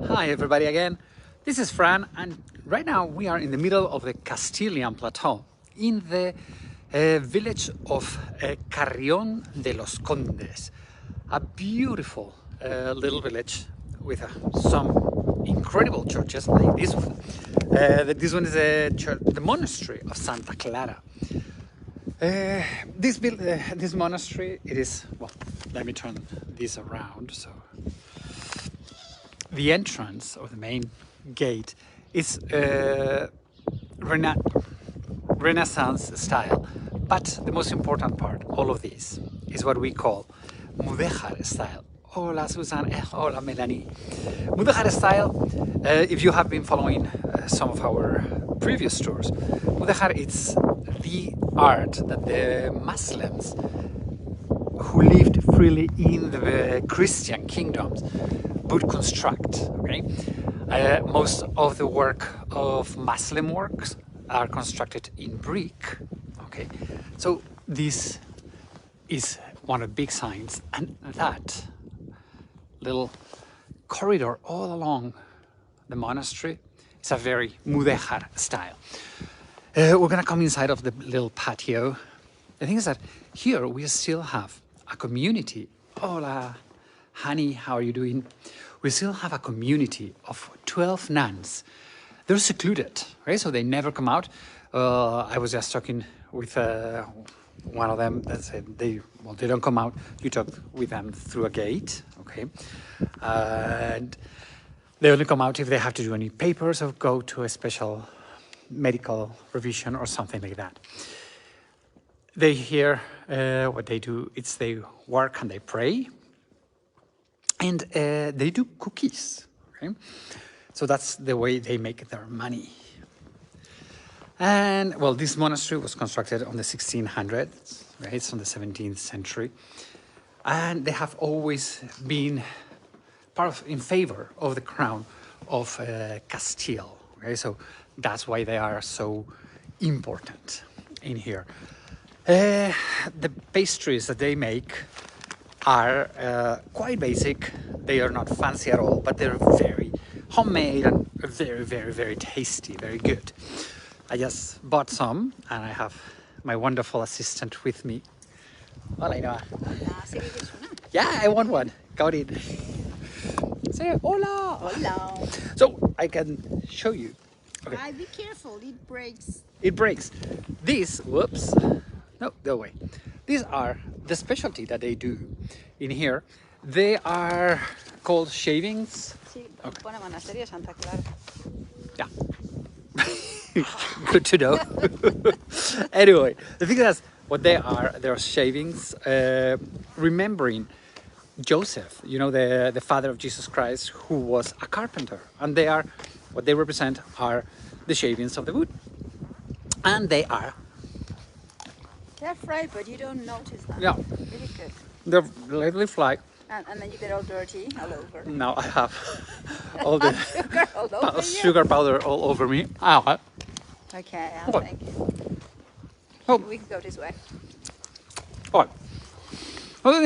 Hi everybody again, this is Fran, and right now we are in the middle of the Castilian plateau in the village of Carrion de Los Condes, a beautiful little village with some incredible churches like this one. This one is the monastery of Santa Clara. This monastery, it is, well, let me turn this around. So the entrance of the main gate is Renaissance style, but the most important part, all of this, is what we call Mudéjar style. Hola Susan, hola Melanie. Mudéjar style, if you have been following some of our previous tours, Mudéjar is the art that the Muslims who lived freely in the Christian kingdoms would construct. Okay, most of the work of Muslim works are constructed in brick. Okay, so this is one of the big signs, and that little corridor all along the monastery is a very Mudéjar style. We're gonna come inside of the little patio. The thing is that here we still have a community. Hola, honey, how are you doing? We still have a community of 12 nuns. They're secluded, right? So they never come out. I was just talking with one of them that said they don't come out. You talk with them through a gate, okay? And they only come out if they have to do any papers or go to a special medical revision or something like that. They hear what they do, it's they work and they pray, and they do cookies, okay? So that's the way they make their money. And well, this monastery was constructed on the 1600s, right? It's from the 17th century. And they have always been in favor of the crown of Castille, okay? So that's why they are so important in here. The pastries that they make are quite basic. They are not fancy at all, but they're very homemade and very, very, very tasty, very good. I just bought some, and I have my wonderful assistant with me. Hola, Inoa. Yeah, I want one. Got it. Say hola. Hola. So I can show you. Okay. Be careful, it breaks. It breaks. These, whoops. No, go away. These are the specialty that they do in here. They are called shavings. Sí, pone Monastery Santa Clara. Yeah. Good to know. Anyway, the thing is, what they're shavings, remembering Joseph, you know, the father of Jesus Christ, who was a carpenter. And they are, what they represent are the shavings of the wood. And they are. They're fried, but you don't notice them. Yeah. Really good. They're lightly fried. And then you get all dirty all over. Now I have all the sugar powder all over me. Ow. Okay, thank you. Oh. We can go this way. Oh. Well,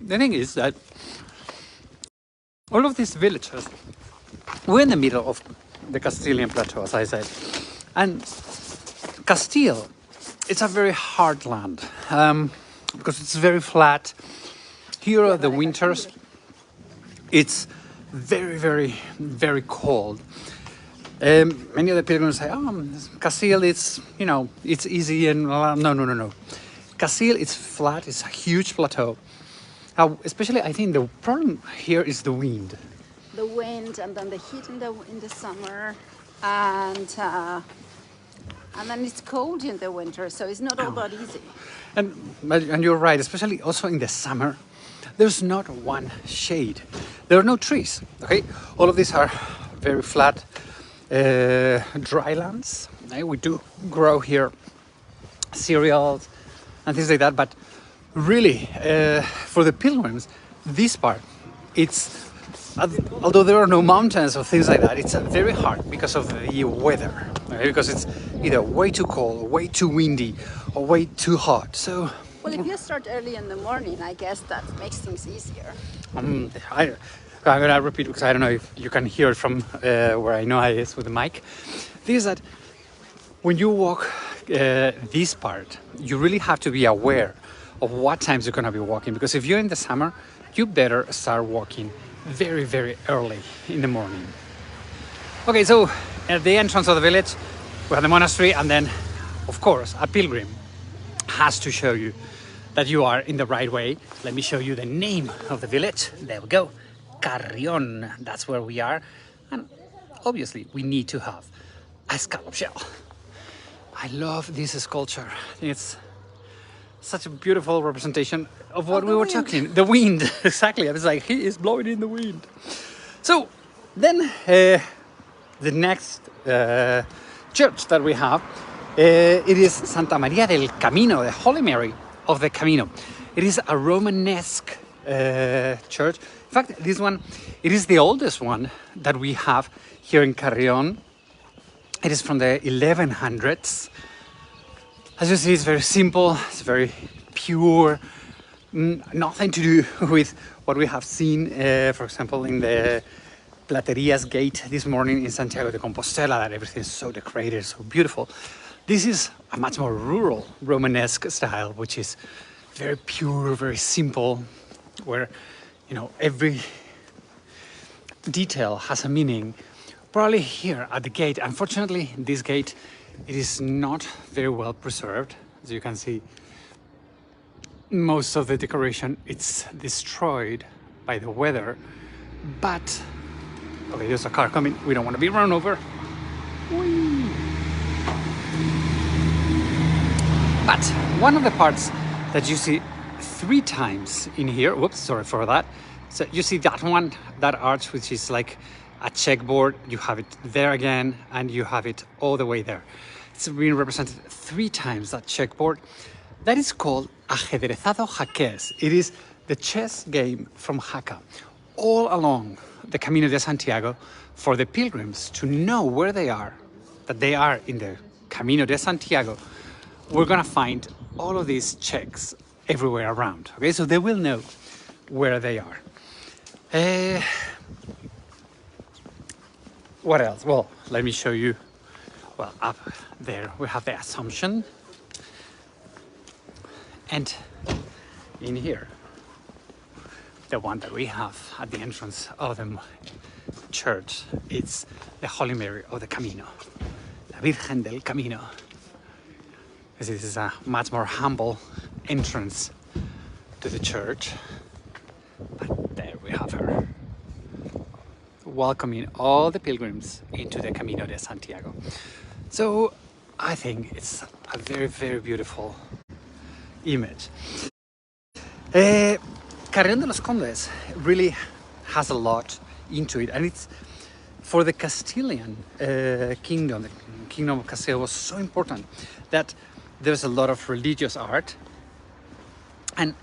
the thing is that all of these villages, we're in the middle of the Castilian plateau, as I said, and Castile, it's a very hard land because it's very flat. Here are the winters. It's very, very, very cold. Many of the pilgrims say, "Oh, Castile, it's, you know, it's easy," and no. Castile, it's flat. It's a huge plateau. Especially, I think the problem here is the wind. The wind, and then the heat in the summer, and then it's cold in the winter, so it's not all that easy. And you're right, especially also in the summer, there's not one shade. There are no trees, okay? All of these are very flat dry lands. We do grow here cereals and things like that, but really, for the pilgrims, this part, it's, although there are no mountains or things like that, it's very hard because of the weather, okay? Because it's either way too cold, or way too windy, or way too hot. So, well, if you start early in the morning, I guess that makes things easier. I'm gonna repeat because I don't know if you can hear it from where I know I is with the mic. This is that when you walk this part, you really have to be aware of what times you're gonna be walking, because if you're in the summer, you better start walking very, very early in the morning. Okay, so at the entrance of the village, we have the monastery, and then, of course, a pilgrim has to show you that you are in the right way. Let me show you the name of the village. There we go. Carrión, that's where we are. And obviously, we need to have a scallop shell. I love this sculpture. It's such a beautiful representation of what we were talking. The wind, exactly. I was like, he is blowing in the wind. So then the next church that we have, it is Santa María del Camino, the Holy Mary of the Camino. It is a Romanesque church. In fact, this one, it is the oldest one that we have here in Carrión. It is from the 1100s. As you see, it's very simple, it's very pure, nothing to do with what we have seen, for example, in the Platerias gate this morning in Santiago de Compostela, that everything is so decorated, so beautiful. This is a much more rural Romanesque style, which is very pure, very simple, where, you know, every detail has a meaning. Probably here at the gate, unfortunately, this gate, it is not very well preserved. As you can see, most of the decoration, it's destroyed by the weather, but okay, there's a car coming. We don't want to be run over. Whee! But one of the parts that you see 3 times in here, whoops, sorry for that. So you see that one, that arch, which is like a checkboard. You have it there again, and you have it all the way there. It's been represented 3 times, that checkboard. That is called ajedrezado jaqués. It is the chess game from Jaca, all along the Camino de Santiago, for the pilgrims to know where they are, that they are in the Camino de Santiago. We're gonna find all of these checks everywhere around, okay? So they will know where they are. What else? Well, let me show you. Well, up there we have the Assumption, and in here, the one that we have at the entrance of the church, it's the Holy Mary of the Camino, la Virgen del Camino. This is a much more humble entrance to the church, but there we have her, welcoming all the pilgrims into the Camino de Santiago. So I think it's a very, very beautiful image. Carrion de Los Condes really has a lot into it, and it's for the Castilian kingdom. The kingdom of Castile was so important that there's a lot of religious art. And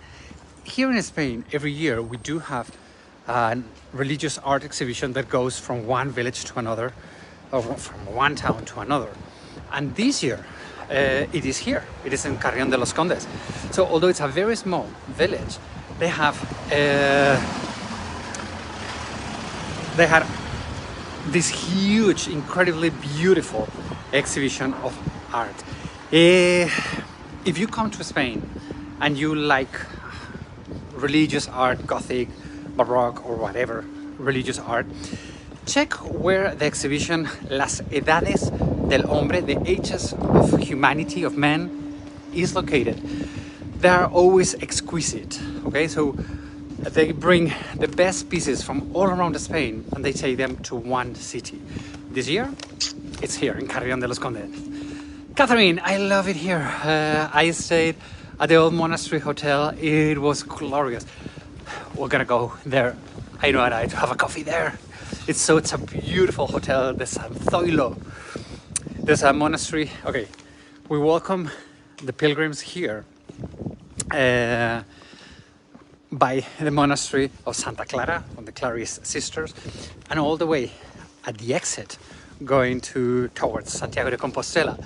here in Spain, every year we do have a religious art exhibition that goes from one village to another, or from one town to another. And this year, it is here. It is in Carrion de Los Condes. So although it's a very small village, they have this huge, incredibly beautiful exhibition of art. If you come to Spain and you like religious art, Gothic, Baroque, or whatever religious art, check where the exhibition Las Edades del Hombre, the ages of humanity, of man, is located. They are always exquisite, okay? So they bring the best pieces from all around Spain and they take them to one city. This year, it's here in Carrion de Los Condes. Catherine, I love it here. I stayed at the old Monastery Hotel. It was glorious. We're gonna go there. I know, and I have a coffee there. It's a beautiful hotel. There's a Zoilo. There's a monastery. Okay, we welcome the pilgrims here by the monastery of Santa Clara, of the Clarice sisters, and all the way at the exit going towards Santiago de Compostela,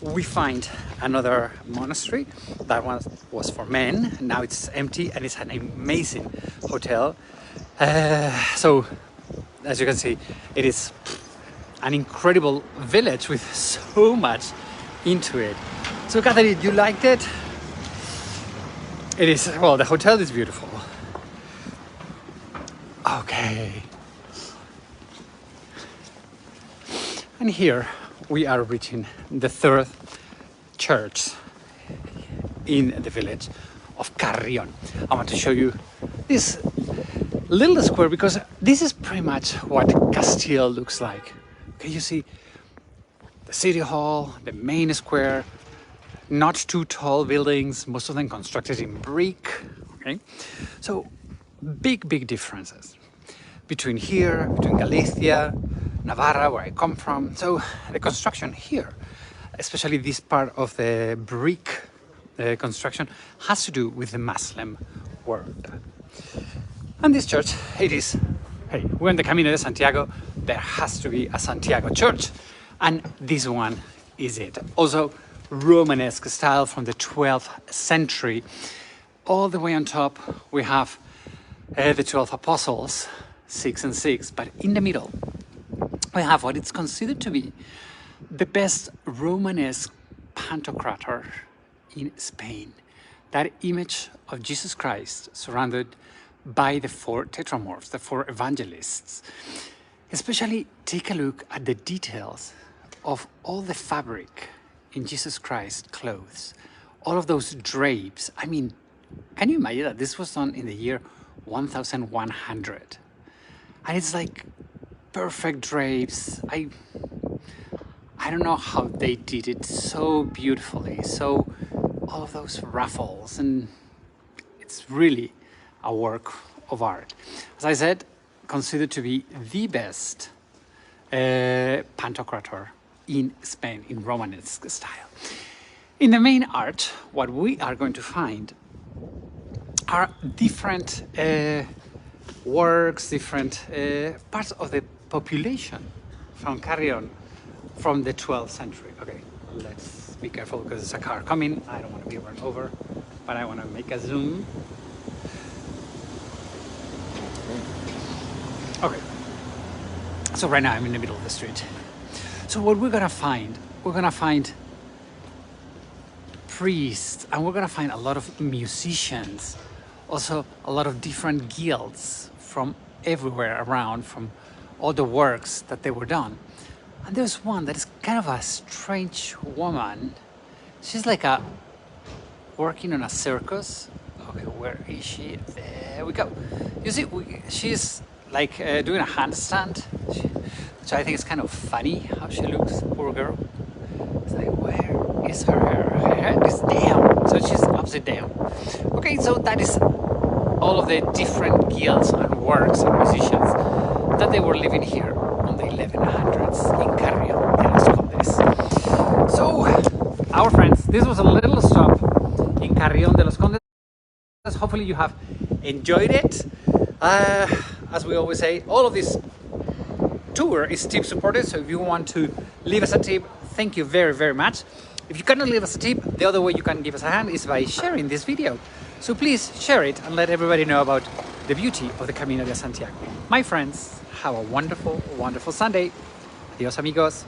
we find another monastery. That one was for men. Now it's empty, and it's an amazing hotel. So, as you can see, it is an incredible village with so much into it. So, Catherine, you liked it? It is, well, the hotel is beautiful. Okay. And here we are reaching the third church in the village of Carrión. I want to show you this little square because this is pretty much what Castille looks like. Okay, you see the city hall, the main square, not too tall buildings, most of them constructed in brick. Okay, so big differences between here, between Galicia, Navarra, where I come from. So the construction here, especially this part of the brick construction, has to do with the Muslim world. And this church, it is, hey, we're in the Camino de Santiago, there has to be a Santiago church. And this one is it. Also Romanesque style from the 12th century. All the way on top we have the 12 apostles, 6 and 6, but in the middle we have what is considered to be the best Romanesque Pantocrator in Spain. That image of Jesus Christ surrounded by the 4 tetramorphs, the 4 evangelists. Especially take a look at the details of all the fabric in Jesus Christ's clothes, all of those drapes. I mean, can you imagine that this was done in the year 1100? And it's like perfect drapes. I don't know how they did it so beautifully. So all of those ruffles, and it's really a work of art. As I said, considered to be the best Pantocrator in Spain, in Romanesque style. In the main art, what we are going to find are different works, different parts of the population from Carrión from the 12th century. Okay, let's be careful because there's a car coming. I don't want to be run over, but I want to make a zoom. Okay, so right now I'm in the middle of the street. So what we're gonna find priests, and we're gonna find a lot of musicians, also a lot of different guilds from everywhere around, from all the works that they were done. And there's one that is kind of a strange woman. She's like working on a circus. Okay, where is she? There we go. You see, she's like doing a handstand, which I think is kind of funny how she looks, poor girl. It's like, where is her hair? Her hair is down, so she's upside down. Okay, so that is all of the different guilds and works and musicians that they were living here on the 1100s in Carrion de Los Condes. So, our friends, this was a little stop in Carrion de Los Condes. Hopefully you have enjoyed it. As we always say, all of this tour is tip supported, so if you want to leave us a tip, thank you very much. If you cannot leave us a tip, the other way you can give us a hand is by sharing this video. So please share it and let everybody know about the beauty of the Camino de Santiago. My friends, have a wonderful Sunday. Adios amigos.